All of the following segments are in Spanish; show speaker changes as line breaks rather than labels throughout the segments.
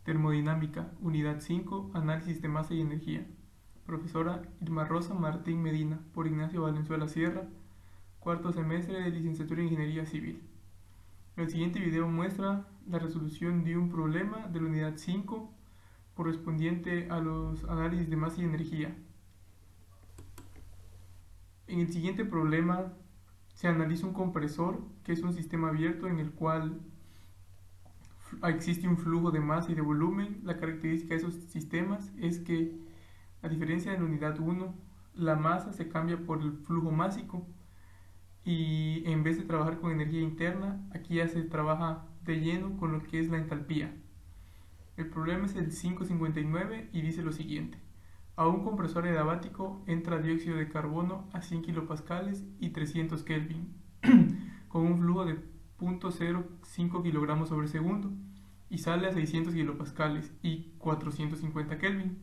Termodinámica, Unidad 5, Análisis de masa y energía. Profesora Irma Rosa Martín Medina, por Ignacio Valenzuela Sierra, cuarto semestre de Licenciatura en Ingeniería Civil. El siguiente video muestra la resolución de un problema de la Unidad 5 correspondiente a los análisis de masa y energía. En el siguiente problema se analiza un compresor, que es un sistema abierto en el cual existe un flujo de masa y de volumen. La característica de esos sistemas es que, a diferencia de la unidad 1, la masa se cambia por el flujo másico y en vez de trabajar con energía interna, aquí ya se trabaja de lleno con lo que es la entalpía. El problema es el 559 y dice lo siguiente. A un compresor adiabático entra dióxido de carbono a 100 kilopascales y 300 Kelvin con un flujo de 0.05 kilogramos sobre segundo y sale a 600 kilopascales y 450 Kelvin.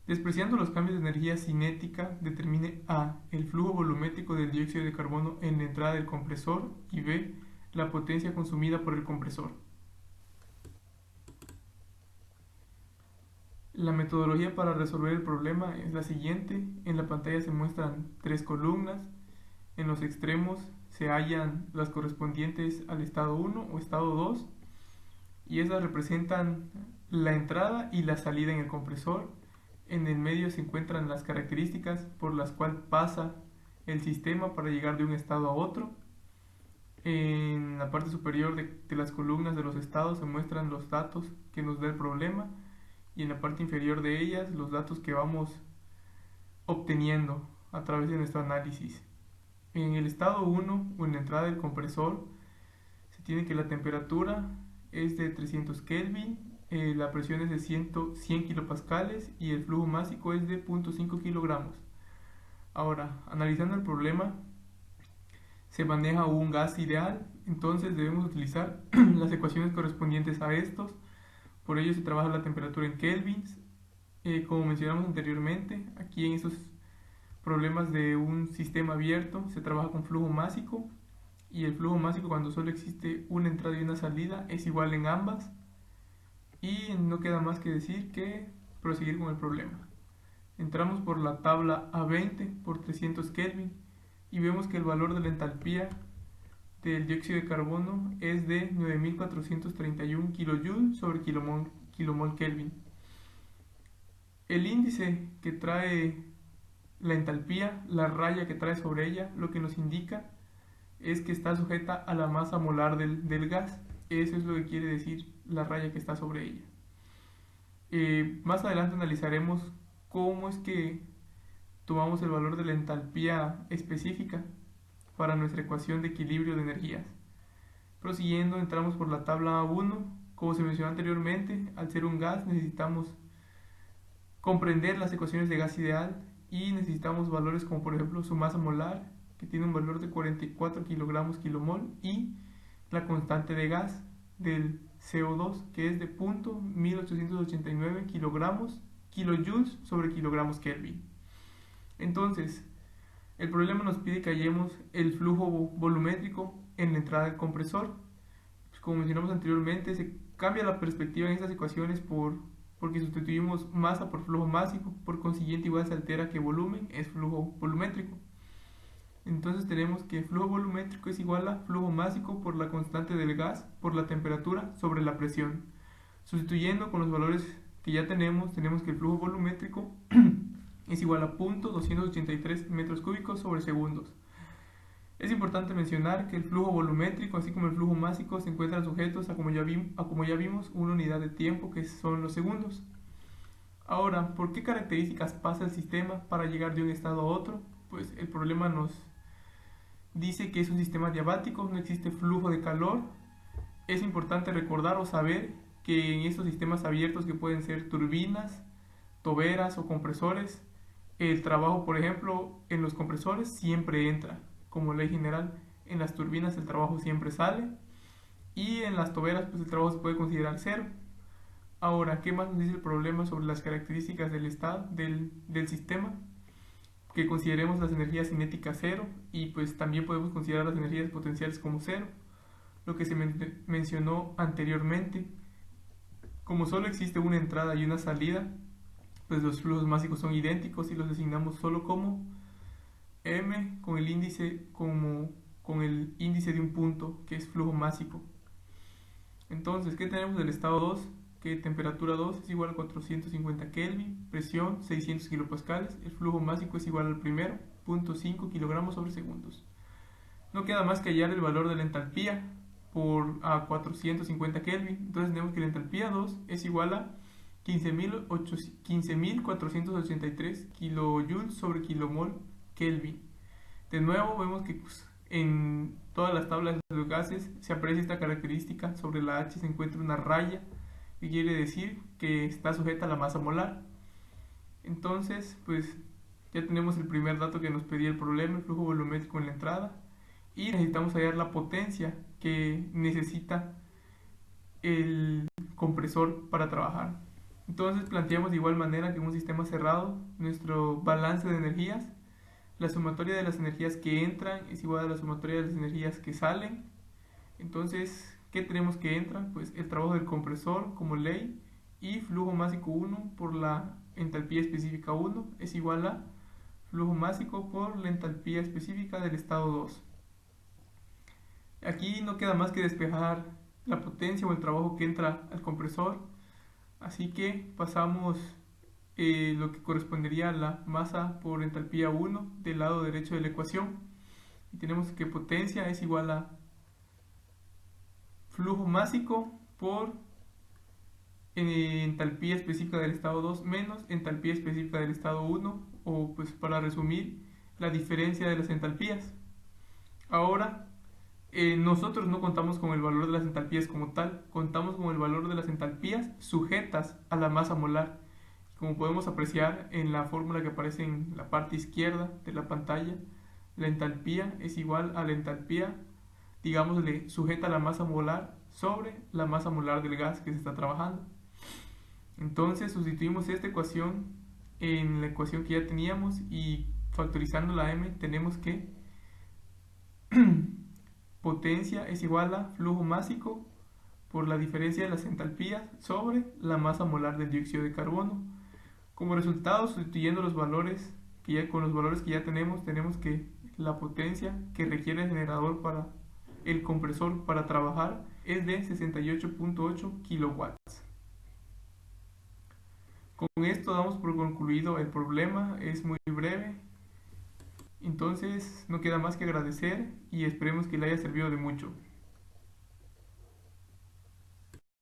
Despreciando los cambios de energía cinética, determine A, el flujo volumétrico del dióxido de carbono en la entrada del compresor y B, la potencia consumida por el compresor. La metodología para resolver el problema es la siguiente. En la pantalla se muestran tres columnas. En los extremos se hallan las correspondientes al estado 1 o estado 2 y esas representan la entrada y la salida en el compresor. En el medio se encuentran las características por las cuales pasa el sistema para llegar de un estado a otro. En la parte superior de las columnas de los estados se muestran los datos que nos da el problema y en la parte inferior de ellas los datos que vamos obteniendo a través de nuestro análisis. En el estado 1 o en la entrada del compresor se tiene que la temperatura es de 300 Kelvin, la presión es de 100 kilopascales y el flujo másico es de 0.5 kilogramos. Ahora, analizando el problema, se maneja un gas ideal, entonces debemos utilizar las ecuaciones correspondientes a estos. Por ello se trabaja la temperatura en kelvins. Como mencionamos anteriormente, aquí en estos problemas de un sistema abierto se trabaja con flujo másico y el flujo másico, cuando solo existe una entrada y una salida, es igual en ambas y no queda más que decir que proseguir con el problema. Entramos por la tabla A20 por 300 Kelvin y vemos que el valor de la entalpía del dióxido de carbono es de 9431 kJ sobre kilomol Kelvin. El índice que trae la entalpía, la raya que trae sobre ella, lo que nos indica es que está sujeta a la masa molar del gas. Eso es lo que quiere decir la raya que está sobre ella. Más adelante analizaremos cómo es que tomamos el valor de la entalpía específica para nuestra ecuación de equilibrio de energías. Prosiguiendo, entramos por la tabla A1. Como se mencionó anteriormente, al ser un gas necesitamos comprender las ecuaciones de gas ideal y necesitamos valores como por ejemplo su masa molar, que tiene un valor de 44 kilogramos kilomol, y la constante de gas del CO2, que es de 0.1889 kilojoules sobre kilogramos Kelvin. Entonces, el problema nos pide que hallemos el flujo volumétrico en la entrada del compresor. Como mencionamos anteriormente, se cambia la perspectiva en estas ecuaciones porque sustituimos masa por flujo másico, por consiguiente igual se altera que volumen es flujo volumétrico. Entonces tenemos que flujo volumétrico es igual a flujo másico por la constante del gas por la temperatura sobre la presión. Sustituyendo con los valores que ya tenemos que el flujo volumétrico es igual a 0.283 metros cúbicos sobre segundos. Es importante mencionar que el flujo volumétrico, así como el flujo másico, se encuentran sujetos a, como ya vimos, una unidad de tiempo, que son los segundos. Ahora, ¿por qué características pasa el sistema para llegar de un estado a otro? Pues el problema nos dice que es un sistema adiabático, no existe flujo de calor. Es importante recordar o saber que en estos sistemas abiertos, que pueden ser turbinas, toberas o compresores, el trabajo, por ejemplo, en los compresores siempre entra como ley general. En las turbinas el trabajo siempre sale y en las toberas pues el trabajo se puede considerar cero. Ahora, ¿qué más nos dice el problema sobre las características del estado del sistema? Que consideremos las energías cinéticas cero y pues también podemos considerar las energías potenciales como cero, lo que se mencionó anteriormente. Como solo existe una entrada y una salida, pues los flujos másicos son idénticos y los designamos solo como M con el índice de un punto, que es flujo másico. Entonces, ¿qué tenemos del estado 2? Que temperatura 2 es igual a 450 Kelvin, presión 600 kilopascales, el flujo másico es igual al primero, 0.5 kilogramos sobre segundos. No queda más que hallar el valor de la entalpía a 450 Kelvin. Entonces tenemos que la entalpía 2 es igual a 15.483 kilojoules sobre kilomol Kelvin. De nuevo vemos que en todas las tablas de los gases se aprecia esta característica. Sobre la H se encuentra una raya que quiere decir que está sujeta a la masa molar. Entonces, pues ya tenemos el primer dato que nos pedía el problema, el flujo volumétrico en la entrada, y necesitamos hallar la potencia que necesita el compresor para trabajar. Entonces planteamos de igual manera que en un sistema cerrado nuestro balance de energías, la sumatoria de las energías que entran es igual a la sumatoria de las energías que salen. Entonces, ¿qué tenemos que entra? Pues el trabajo del compresor como ley, y flujo másico 1 por la entalpía específica 1 es igual a flujo másico por la entalpía específica del estado 2. Aquí no queda más que despejar la potencia o el trabajo que entra al compresor, así que pasamos lo que correspondería a la masa por entalpía 1 del lado derecho de la ecuación, y tenemos que potencia es igual a flujo másico por entalpía específica del estado 2 menos entalpía específica del estado 1, o pues para resumir, la diferencia de las entalpías. Ahora, nosotros no contamos con el valor de las entalpías como tal, contamos con el valor de las entalpías sujetas a la masa molar. Como podemos apreciar en la fórmula que aparece en la parte izquierda de la pantalla, la entalpía es igual a la entalpía, digámosle, sujeta a la masa molar sobre la masa molar del gas que se está trabajando. Entonces sustituimos esta ecuación en la ecuación que ya teníamos, y factorizando la m tenemos que potencia es igual a flujo másico por la diferencia de las entalpías sobre la masa molar del dióxido de carbono. Como resultado, sustituyendo los valores con los valores que ya tenemos que la potencia que requiere el generador para el compresor para trabajar es de 68.8 kilowatts. Con esto damos por concluido el problema, es muy breve. Entonces no queda más que agradecer y esperemos que le haya servido de mucho.